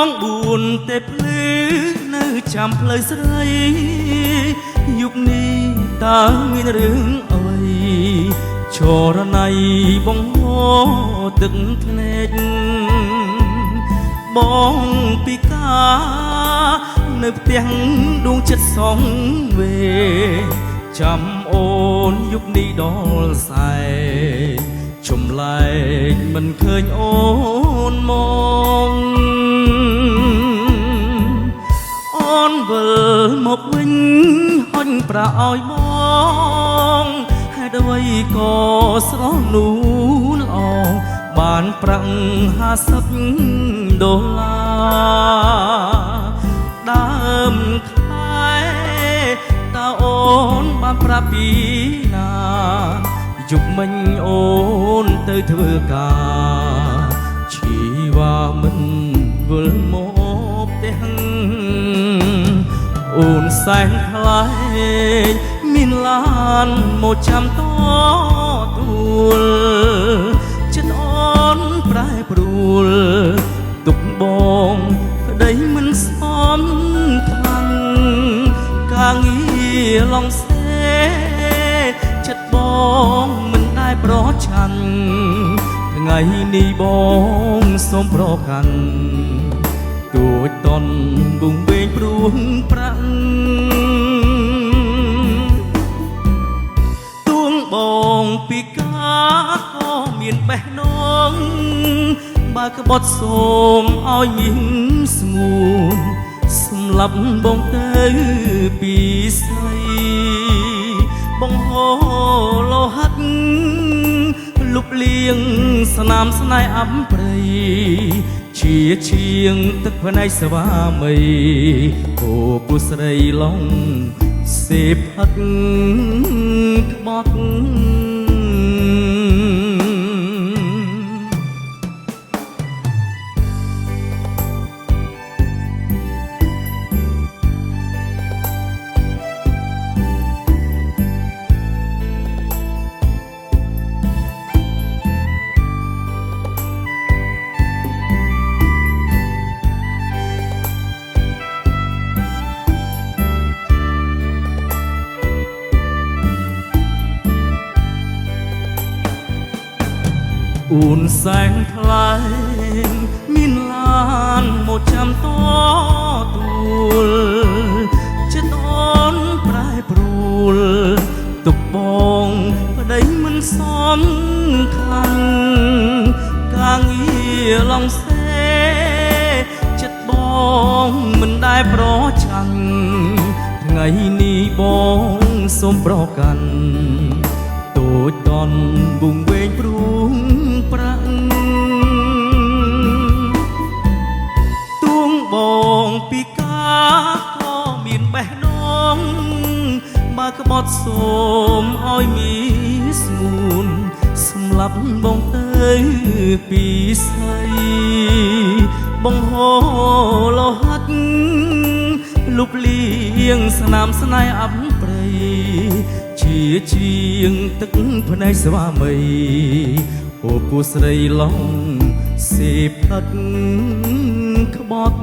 ងបួនទេភ្លឺនៅចាំផ្លូវស្រីយុគនេះតើមានរឿងអ្វីចរណៃបងហោទឹកភ្នែកបងពីកានៅផ្ទះដួងចិត្តសងវេចាំអូនយុគនេះដល់សែចម្លែកមិនឃើញអូនមកអូនវិលមកវិញហុញប្រឲ្យបងហេតុអ្វីក៏ស្រស់នោះល្អបានប្រាក់$50ដើមខែតើអូនបានប្រាប់ពីណាយប់មិញអូនទៅធ្វើការជីវ៉ាមិនវិលមកផ្ទះអូនសែនខ្លាចមានឡានមកចាំតទួលចិត្តអូនប្រែប្រួលទុកបងក្តីមិនសមខ្លាំងការងារឡងសេចិត្តបងមិនដែលប្រឆាំងថ្ងៃនេះបងសូមប្រកាន់ទួចតន់វងវែងព្រួងប្រាំងទួងបងពីកាក៏មានបេះដូងបើក្បត់សូមឲ្យមានស្ងួនសម្លាប់បងទៅពីស្រីបងហោលោហិតលុបលៀងស្នាមស្នេហ៍អំព្រៃជាជាងទឹកភ្នែកស្វាមីអូពូស្រីឡងសេបហិតក្បត់អូនសែងថ្លៃមានឡានមកចាំតទួលចិត្តអូនប្រែប្រួលទុកបងប្តីមិនសមខ្លាំងការងារឡងសេចិត្តបងមិនដែលប្រឆាំងថ្ងៃនេះបងសូមប្រកាន់ទូចតន់វងវែងព្រួងប្រាំងទួងបងពីកាក៏មានបេះដូងបើក្បត់សូមឲ្យមានស្ងួនសម្លាប់បងទៅពីស្រីបងហោលោហិតលុបលៀងស្នាមស្នេហ៍អំព្រៃជាជាងទឹកភ្នែកស្វាមីអូពូស្រីឡងសេបហិតក្បត់